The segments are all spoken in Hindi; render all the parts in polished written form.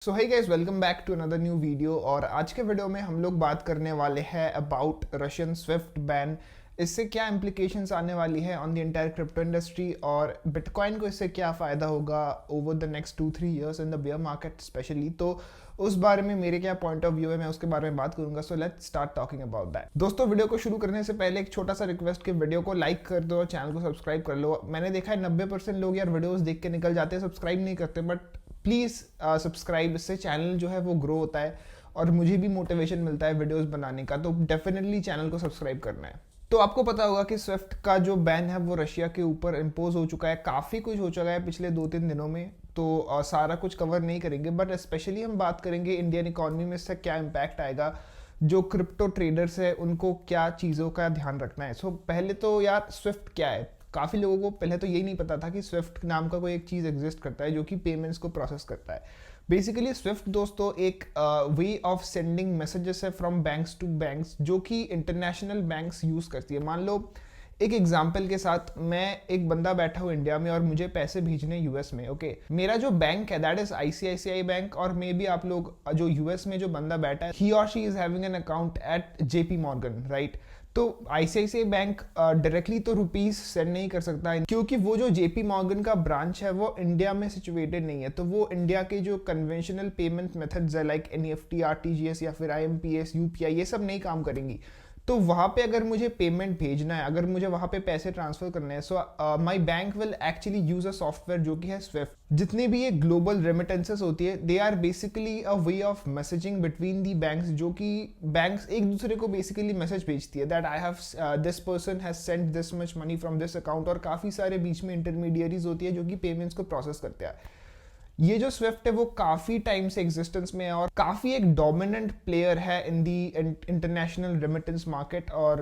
So hey guys, welcome back to another new video. और आज के वीडियो में हम लोग बात करने वाले हैं अबाउट रशियन स्विफ्ट बैन। इससे क्या इम्प्लीकेशंस आने वाली है on the entire crypto industry और बिटकॉइन को इससे क्या फ़ायदा होगा over the next 2-3 years in the bear market specially. तो उस बारे में मेरे क्या पॉइंट ऑफ व्यू है, मैं उसके बारे में बात करूंगा। So let's start talking about that. दोस्तों, वीडियो को शुरू करने से पहले एक छोटा सा रिक्वेस्ट कि वीडियो को लाइक कर दो और चैनल को सब्सक्राइब कर लो। मैंने देखा है 90% लोग यार वीडियोस देख के निकल जाते हैं, सब्सक्राइब नहीं करते। बट प्लीज़ सब्सक्राइब, इससे चैनल जो है वो ग्रो होता है और मुझे भी मोटिवेशन मिलता है वीडियोस बनाने का। तो डेफिनेटली चैनल को सब्सक्राइब करना है। तो आपको पता होगा कि स्विफ्ट का जो बैन है वो रशिया के ऊपर इम्पोज हो चुका है। काफ़ी कुछ हो चुका है पिछले 2-3 दिनों में। तो सारा कुछ कवर नहीं करेंगे, बट स्पेशली हम बात करेंगे इंडियन इकोनॉमी में इससे क्या इम्पैक्ट आएगा, जो क्रिप्टो ट्रेडर्स है उनको क्या चीज़ों का ध्यान रखना है। सो पहले तो यार स्विफ्ट क्या है, काफ़ी लोगों को पहले तो यही नहीं पता था कि स्विफ्ट नाम का कोई एक चीज़ एग्जिस्ट करता है जो कि पेमेंट्स को प्रोसेस करता है। बेसिकली स्विफ्ट दोस्तों एक वे ऑफ सेंडिंग मैसेजेस है फ्रॉम बैंक्स टू बैंक्स, जो कि इंटरनेशनल बैंक्स यूज़ करती है। मान लो एक एग्जाम्पल के साथ, मैं एक बंदा बैठा हूँ इंडिया में और मुझे पैसे भेजने यूएस में। ओके, मेरा जो बैंक है दैट इज आईसीआईसीआई बैंक, और मे बी आप लोग जो यूएस में जो बंदा बैठा है ही और she is having an account at JP Morgan, right. तो आईसीआईसीआई बैंक डायरेक्टली तो रुपीज सेंड नहीं कर सकता, क्योंकि वो जो जेपी मॉर्गन का ब्रांच है वो इंडिया में सिचुएटेड नहीं है। तो वो इंडिया के जो कन्वेंशनल पेमेंट मेथड्स है लाइक एनईएफटी, आरटीजीएस या फिर आईएमपीएस, यूपीआई, ये सब नहीं काम करेंगी। तो वहाँ पे अगर मुझे पेमेंट भेजना है, अगर मुझे वहाँ पे पैसे ट्रांसफर करने हैं, so my bank will actually use a software जो कि है स्विफ्ट। जितनी भी ये ग्लोबल रेमिटेंसेस होती है they are basically a way of messaging between the banks, जो कि बैंक्स एक दूसरे को बेसिकली मैसेज भेजती है that I have this person has sent this much money from this account. और काफ़ी सारे बीच में इंटरमीडियरीज होती है जो कि पेमेंट्स को प्रोसेस करते हैं। ये जो स्विफ्ट है वो काफ़ी टाइम से एग्जिस्टेंस में है और काफ़ी एक डोमिनेंट प्लेयर है इन दी इंटरनेशनल रेमिटेंस मार्केट। और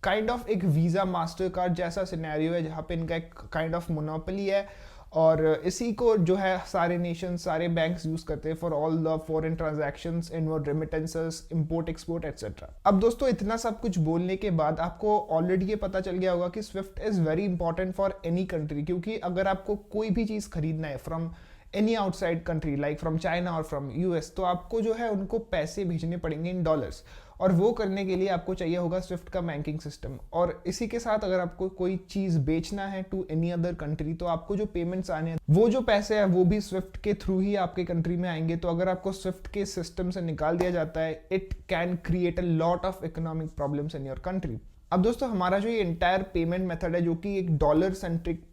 काइंड ऑफ एक वीज़ा मास्टर कार्ड जैसा सिनेरियो है जहाँ पे इनका एक काइंड ऑफ मोनोपोली है। और इसी को जो है सारे नेशन, सारे बैंक्स यूज करते हैं for all the foreign transactions, inward remittances, import export etcetera. अब दोस्तों, इतना सब कुछ बोलने के बाद आपको ऑलरेडी ये पता चल गया होगा कि Swift is very important for any country, क्योंकि अगर आपको कोई भी चीज़ खरीदना है from any outside country like from China और फ्रॉम यूएस, तो आपको जो है उनको पैसे भेजने पड़ेंगे इन डॉलर्स। और वो करने के लिए आपको चाहिए होगा स्विफ्ट का बैंकिंग सिस्टम। और इसी के साथ अगर आपको कोई चीज़ बेचना है टू एनी अदर कंट्री, तो आपको जो पेमेंट्स आने हैं, वो जो पैसे हैं वो भी स्विफ्ट के थ्रू ही आपके कंट्री में आएंगे। तो अगर आपको स्विफ्ट के सिस्टम से निकाल दिया जाता है, it can create a lot of economic problems in your country. अब दोस्तों, हमारा जो ये इंटायर पेमेंट मेथड है जो कि एक डॉलर सेंट्रिक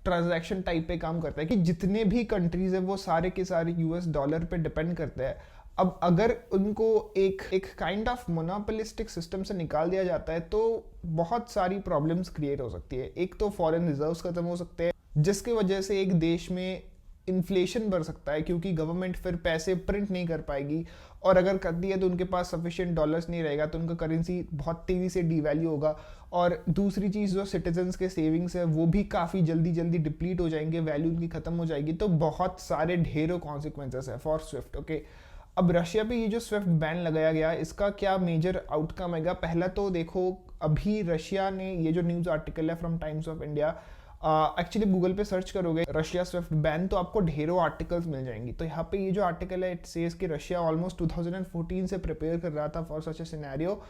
ट्रांजैक्शन टाइप पे काम करता है, कि जितने भी कंट्रीज है वो सारे के सारे यूएस डॉलर पे डिपेंड करते हैं। अब अगर उनको एक एक काइंड ऑफ मोनोपोलिस्टिक सिस्टम से निकाल दिया जाता है तो बहुत सारी प्रॉब्लम्स क्रिएट हो सकती है। एक तो फॉरेन रिजर्व्स खत्म हो सकते हैं, जिसकी वजह से एक देश में इन्फ्लेशन बढ़ सकता है, क्योंकि गवर्नमेंट फिर पैसे प्रिंट नहीं कर पाएगी। और अगर करती है तो उनके पास सफिशिएंट डॉलर्स नहीं रहेगा, तो उनका करेंसी बहुत तेज़ी से डिवैल्यू होगा। और दूसरी चीज़, जो सिटीजन्स के सेविंग्स है वो भी काफ़ी जल्दी जल्दी डिप्लीट हो जाएंगे, वैल्यू उनकी खत्म हो जाएगी। तो बहुत सारे ढेरों कॉन्सिक्वेंसेस है फॉर स्विफ्ट। ओके, अब रशिया पे ये जो स्विफ्ट बैन लगाया गया, इसका क्या मेजर आउटकम आएगा? पहला तो देखो, अभी रशिया ने, ये जो न्यूज़ आर्टिकल है from times of India, actually Google पे सर्च करोगे रशिया स्विफ्ट बैन तो आपको ढेरों आर्टिकल्स मिल जाएंगी। तो यहाँ पे ये जो आर्टिकल है इट सेज कि रशिया ऑलमोस्ट 2014 से प्रिपेयर कर रहा था for such A scenario.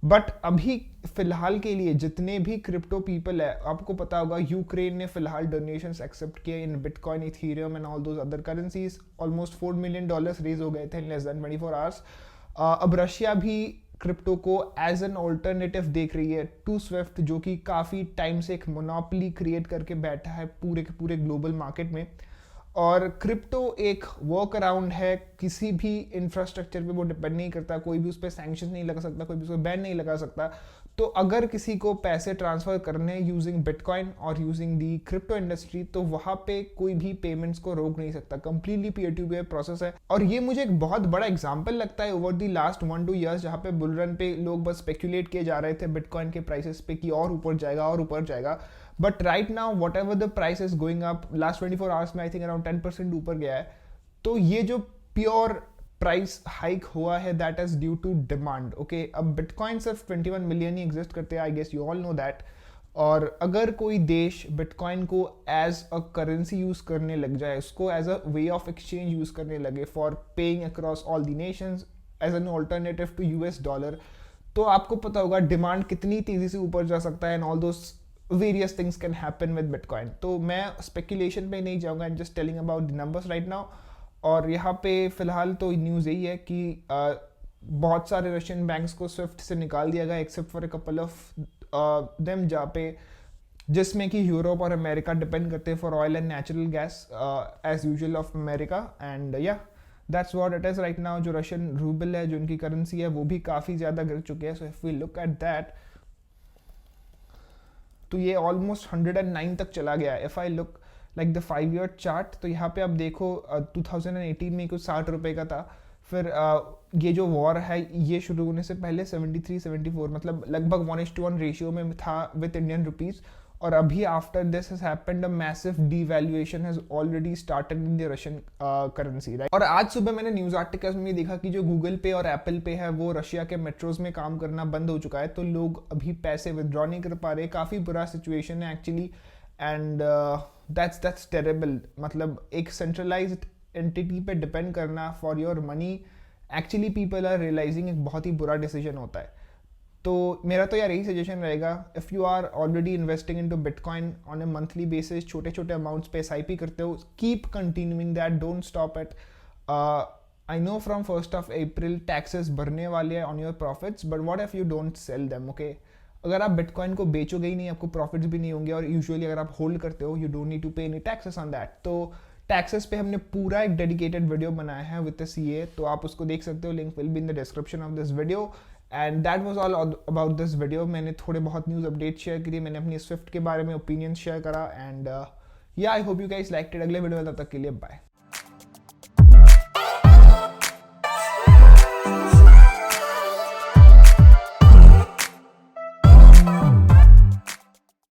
But अभी फिलहाल के लिए जितने भी क्रिप्टो पीपल है, आपको पता होगा यूक्रेन ने फिलहाल डोनेशंस एक्सेप्ट किए in bitcoin, ethereum and all those other currencies. Almost $4 million raise हो गए थे इन लेस देन 24 आवर्स। अब रशिया भी क्रिप्टो को एज एन ऑल्टरनेटिव देख रही है टू स्विफ्ट, जो कि काफ़ी टाइम से एक मोनोपोली क्रिएट करके बैठा है पूरे के पूरे ग्लोबल मार्केट में। और क्रिप्टो एक वर्क अराउंड है, किसी भी इंफ्रास्ट्रक्चर पे वो डिपेंड नहीं करता, कोई भी उस पर सैंक्शन नहीं लगा सकता, कोई भी उस पर बैन नहीं लगा सकता। तो अगर किसी को पैसे ट्रांसफर करने यूजिंग बिटकॉइन और यूजिंग दी क्रिप्टो इंडस्ट्री, तो वहाँ पे कोई भी पेमेंट्स को रोक नहीं सकता, completely peer to peer process है। और ये मुझे एक बहुत बड़ा एग्जाम्पल लगता है ओवर दी लास्ट 1-2 ईयर्स, जहाँ पे बुल रन पे लोग बस स्पेक्यूलेट किए जा रहे थे बिटकॉइन के प्राइसेस पे कि और ऊपर जाएगा और ऊपर जाएगा। But right now what ever the price is going up, last 24 hours में आई थिंक अराउंड 10% ऊपर गया है। तो ये जो प्योर प्राइस हाइक हुआ है that is due to demand. Okay, अब बिटकॉइन सिर्फ 21 मिलियन ही एग्जिस्ट करते हैं, I guess you all know that. और अगर कोई देश बिटकॉइन को एज अ करेंसी यूज़ करने लग जाए, उसको as a way of exchange use करने लगे for paying across all the nations as an alternative to US dollar, तो आपको पता होगा डिमांड कितनी तेज़ी से ऊपर जा सकता है and all those various things can happen with bitcoin. तो मैं स्पेकुलेशन पे नहीं जाऊँगा, and just telling about the numbers right now. और यहाँ पे फ़िलहाल तो न्यूज़ यही है कि बहुत सारे रशियन बैंक्स को स्विफ्ट से निकाल दिया गया except for a couple of them, जहाँ पे जिसमें कि यूरोप और अमेरिका डिपेंड करते हैं for oil and natural gas as usual of America. And yeah that's what it is right now. जो रशियन रूबल है, जो उनकी करेंसी है, वो भी काफ़ी ज़्यादा गिर चुके हैं. So if we look at that, तो ये ऑलमोस्ट 109 तक चला गया. If I look like the 5 year chart, तो यहाँ पे आप देखो 2018 में कुछ 60 रुपये का था. फिर ये जो वॉर है ये शुरू होने से पहले 73-74 मतलब लगभग 1:1 रेशियो में था विद इंडियन रुपीज़. और अभी after this has happened a massive devaluation has already started in the Russian currency, right. और आज सुबह मैंने न्यूज़ आर्टिकल्स में देखा कि जो गूगल पे और एप्पल पे है वो रशिया के मेट्रोज में काम करना बंद हो चुका है, तो लोग अभी पैसे विदड्रॉ नहीं कर पा रहे. काफ़ी बुरा सिचुएशन है एक्चुअली, एंड दैट्स टेरेबल. मतलब एक सेंट्रलाइज्ड एंटिटी पे डिपेंड करना for your money, actually people are realising एक बहुत ही बुरा डिसीजन होता है. तो मेरा तो यार यही सजेशन रहेगा, if you are already investing into bitcoin on a monthly basis, छोटे छोटे अमाउंट्स पे SIP करते हो, keep continuing that, don't stop it. I know from 1st April taxes भरने वाले हैं on your profits, but what if you don't sell them, okay. अगर आप बिटकॉइन को बेचोगे ही नहीं, आपको प्रॉफिट्स भी नहीं होंगे, और यूजुअली अगर आप होल्ड करते हो, यू डोंट नीड टू पे एनी टैक्सेस ऑन दैट. तो टैक्सेस पे हमने पूरा एक डेडिकेटेड वीडियो बनाया है विद द CA, तो आप उसको देख सकते हो. Link will be in the description of this video. And that was all about this video. मैंने थोड़े बहुत न्यूज़ अपडेट शेयर करी, मैंने अपनी स्विफ्ट के बारे में ओपिनियन शेयर करा. एंड या I hope you guys liked it. अगले वीडियो में तब तक के लिए बाय.